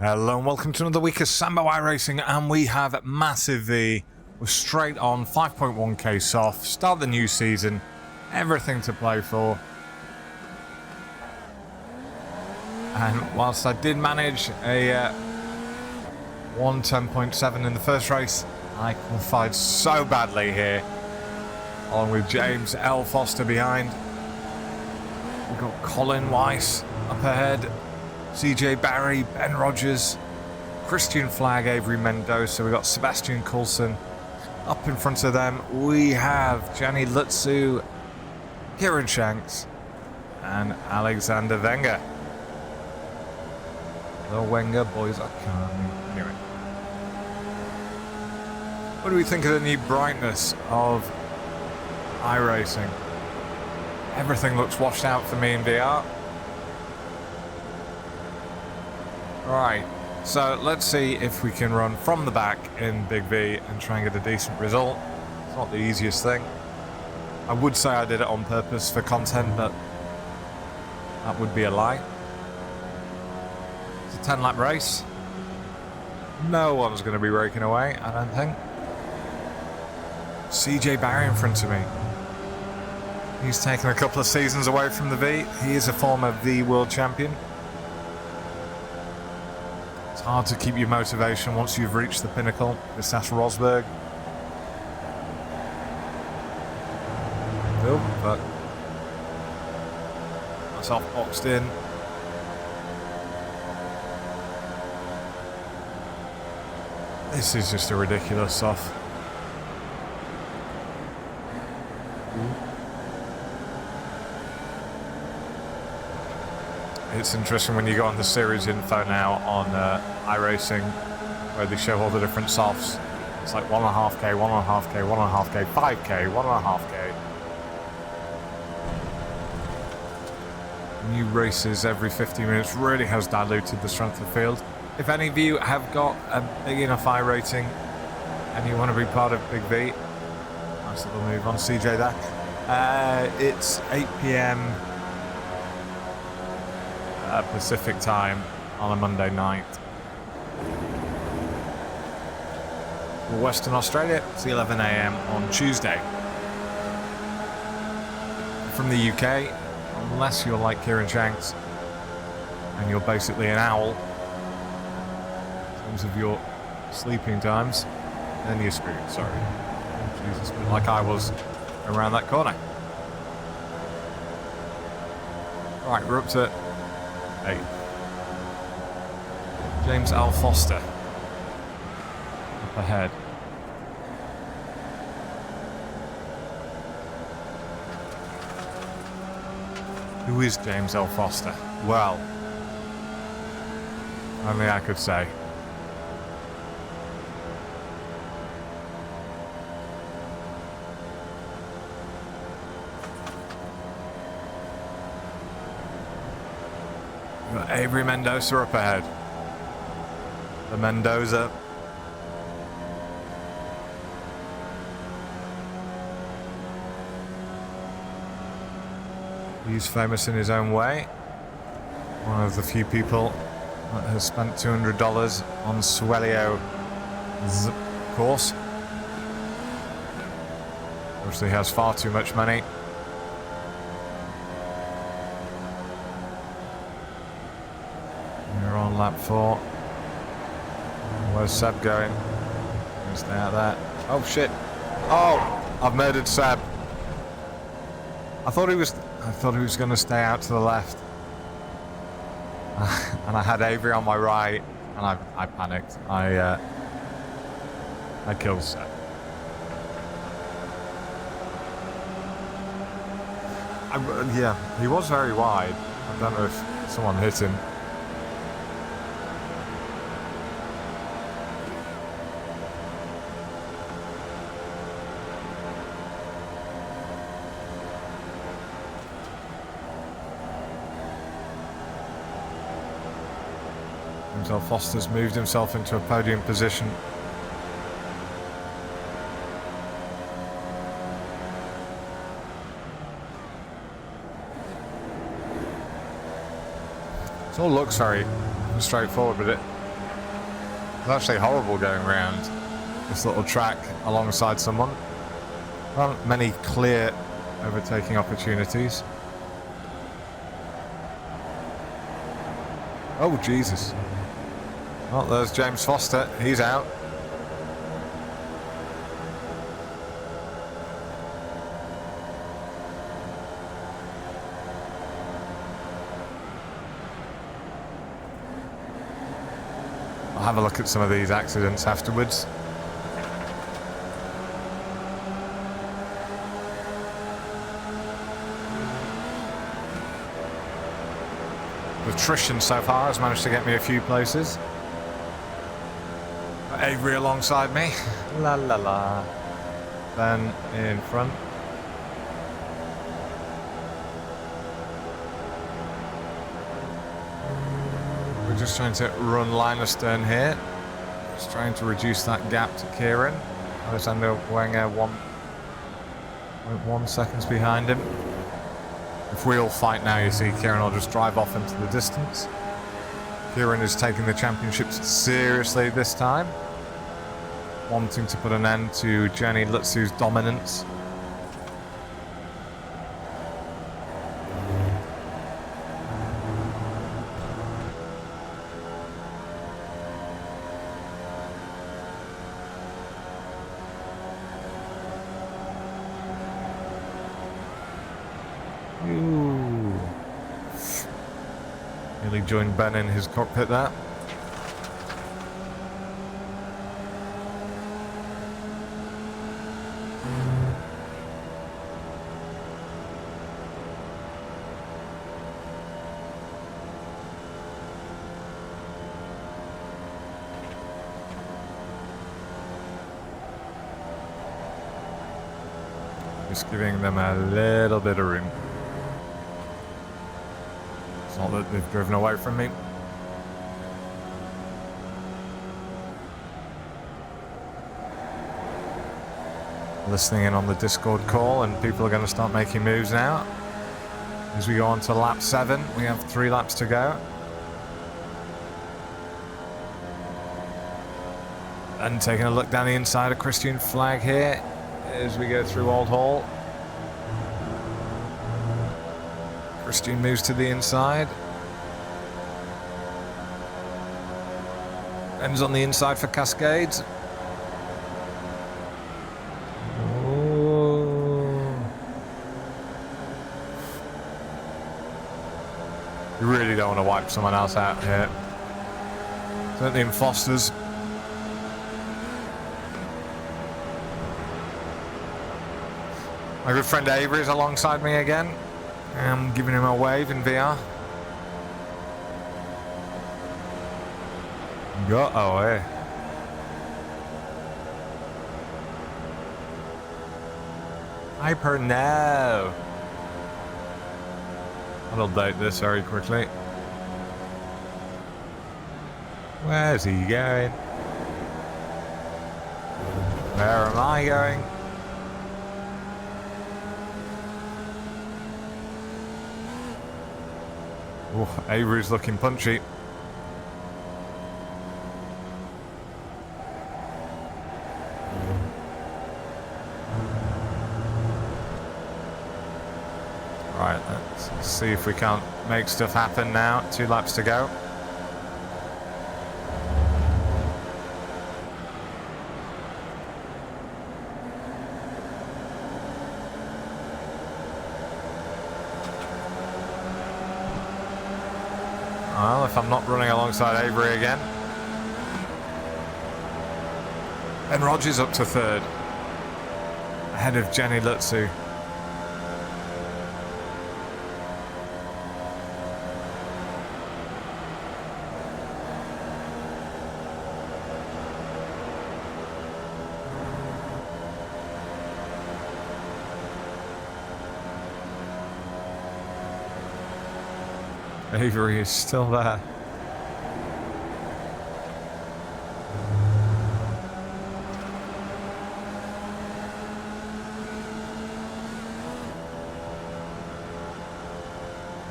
Hello and welcome to another week of Sambo iRacing, and we have Massive V. We're straight on 5.1k SoF, start the new season, everything to play for. And whilst I did manage a 1:10.7 in the first race, I qualified so badly here, along with James L. Foster behind. We've got Colin Weiss up ahead, CJ Barry, Ben Rogers, Christian Flagg, Avery Mendoza. We've got Sebastian Coulson up in front of them. We have Gianni Lutzu, Kieran Shanks, and Alexander Wenger. The Wenger boys are coming. Anyway, what do we think of the new brightness of iRacing? Everything looks washed out for me in VR. Right, so let's see if we can run from the back in Big V and try and get a decent result. It's not the easiest thing. I would say I did it on purpose for content, but that would be a lie. It's a 10-lap race. No one's going to be raking away, I don't think. CJ Barry in front of me. He's taken a couple of seasons away from the V. He is a former V World Champion. It's hard to keep your motivation once you've reached the pinnacle. This is Rosberg. Oh, but myself boxed in. This is just a ridiculous SoF. It's interesting when you go on the series info now on iRacing, where they show all the different SoFs. It's like 1.5k, 1.5k, 1.5k, 5k, 1.5k. New races every 50 minutes really has diluted the strength of the field. If any of you have got a big enough iRating and you want to be part of Big V, nice little move on CJ there. It's 8 p.m. Pacific time on a Monday night. For Western Australia, it's 11 a.m. on Tuesday. From the UK, unless you're like Kieran Shanks and you're basically an owl in terms of your sleeping times, then you're screwed, sorry. Jesus, but like I was around that corner. Right, we're up to 8. James L. Foster up ahead. Who is James L. Foster? Well, only I could say. Got Avery Mendoza up ahead. The Mendoza. He's famous in his own way. One of the few people that has spent $200 on Swelio's course. Obviously has far too much money. On lap 4. Where's Seb going? He's stay out there. Oh shit! Oh, I've murdered Seb. I thought he was going to stay out to the left, and I had Avery on my right, and I panicked. I killed Seb. Yeah, he was very wide. I don't know if someone hit him. Foster's moved himself into a podium position. It all looks very straightforward, but It's actually horrible going around this little track alongside someone. There aren't many clear overtaking opportunities. Oh, Jesus. Well, there's James Foster. He's out. I'll have a look at some of these accidents afterwards. Attrition so far has managed to get me a few places. Avery alongside me. La la la. Ben in front. We're just trying to run line astern here. Just trying to reduce that gap to Kieran. Alexander Wenger 1.1 seconds behind him. If we all fight now, you see, Kieran will just drive off into the distance. Kieran is taking the championships seriously this time, wanting to put an end to Jenny Lutsu's dominance. Ooh. Nearly joined Ben in his cockpit there. Just giving them a little bit of room. It's not that they've driven away from me. Listening in on the Discord call, and people are going to start making moves now. As we go on to lap 7, we have 3 laps to go. And taking a look down the inside of Christian Flag here as we go through Old Hall. Christian moves to the inside. Ends on the inside for Cascades. You really don't want to wipe someone else out here. Certainly in Foster's. My good friend Avery is alongside me again. I'm giving him a wave in VR. Go away. Hyper now. I'll update this very quickly. Where's he going? Where am I going? Oh, Avery's looking punchy. Right, let's see if we can't make stuff happen now. 2 laps to go. Well, if I'm not running alongside Avery again. And Rogers up to 3rd. Ahead of Jenny Lutsu. Avery is still there.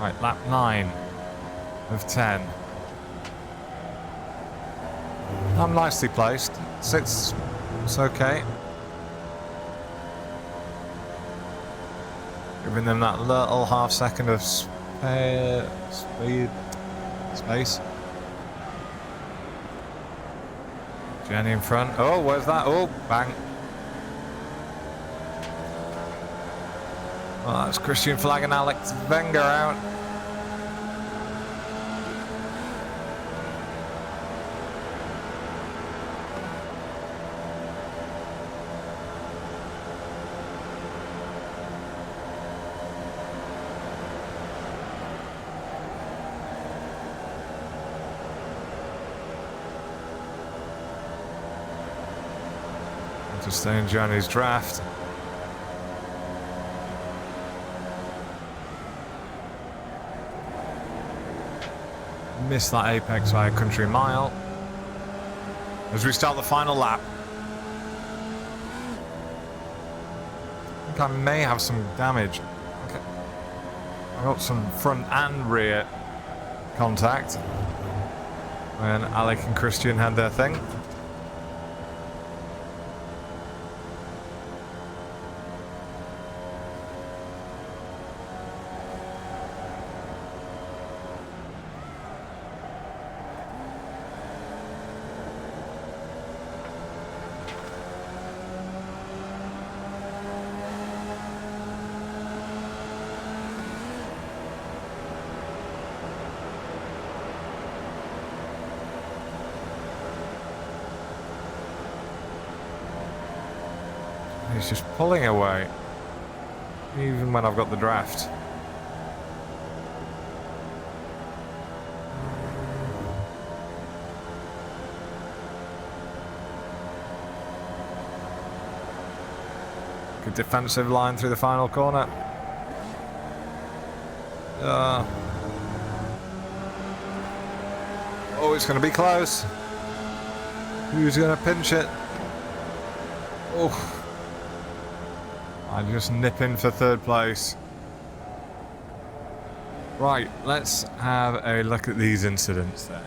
Right, lap 9 of 10. I'm nicely placed. 6th, it's okay. Giving them that little half-second of space. Jenny in front. Oh, where's that? Oh, bang. Well, that's Christian Flag and Alex Wenger out. Just stay in Johnny's draft. Missed that apex by a country mile. As we start the final lap. I think I may have some damage. Okay. I got some front and rear contact when Alec and Christian had their thing. He's just pulling away, even when I've got the draft. Good defensive line through the final corner. Oh, it's going to be close. Who's going to pinch it? Oh. I just nip in for 3rd place. Right, let's have a look at these incidents then.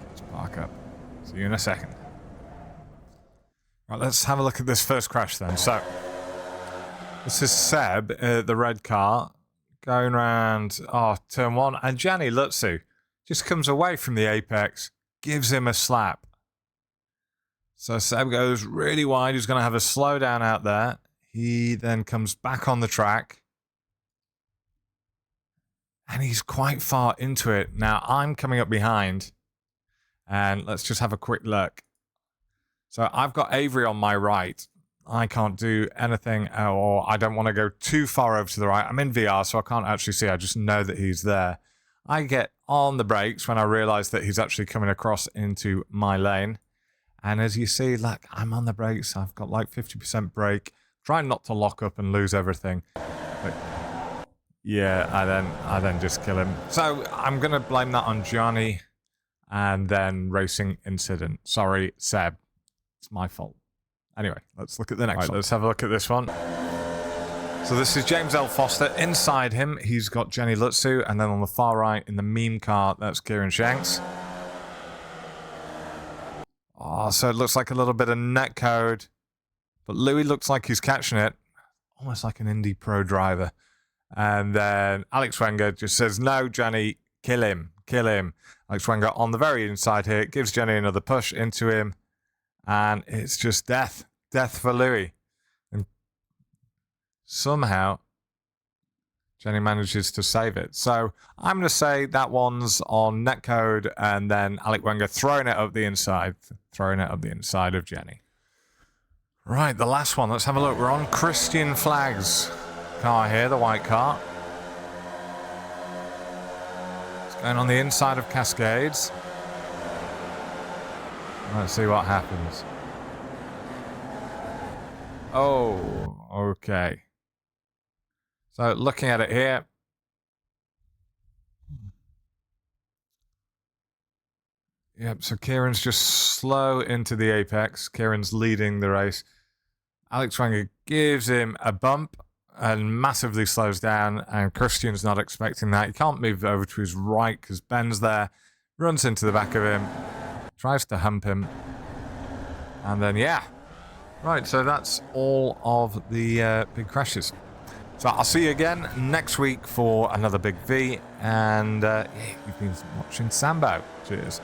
Let's park up. See you in a second. Right, let's have a look at this first crash then. So, this is Seb, the red car, going around turn 1, and Gianni Lutsu just comes away from the apex, gives him a slap. So Seb goes really wide, he's going to have a slowdown out there. He then comes back on the track. And he's quite far into it. Now, I'm coming up behind. And let's just have a quick look. So I've got Avery on my right. I can't do anything, or I don't want to go too far over to the right. I'm in VR, so I can't actually see. I just know that he's there. I get on the brakes when I realise that he's actually coming across into my lane. And as you see, look, I'm on the brakes. I've got like 50% brake. Trying not to lock up and lose everything. But yeah, I then just kill him. So I'm going to blame that on Johnny and then racing incident. Sorry, Seb. It's my fault. Anyway, let's look at the next one. Let's have a look at this one. So this is James L. Foster. Inside him, he's got Jenny Lutsu. And then on the far right, in the meme car, that's Kieran Shanks. Oh, so it looks like a little bit of netcode. But Louis looks like he's catching it, almost like an Indy Pro driver. And then Alex Wenger just says, no, Jenny, kill him, kill him. Alex Wenger on the very inside here, gives Jenny another push into him. And it's just death. Death for Louis. And somehow, Jenny manages to save it. So I'm going to say that one's on netcode, and then Alex Wenger throwing it up the inside of Jenny. Right, the last one. Let's have a look. We're on Christian Flag's car here, the white car. It's going on the inside of Cascades. Let's see what happens. Oh, okay. So looking at it here. Yep, so Kieran's just slow into the apex. Kieran's leading the race. Alex Wenger gives him a bump and massively slows down, and Christian's not expecting that. He can't move over to his right because Ben's there. Runs into the back of him. tries to hump him. And then, yeah. Right, so that's all of the big crashes. So I'll see you again next week for another Big V. And yeah, you've been watching Sambo. Cheers.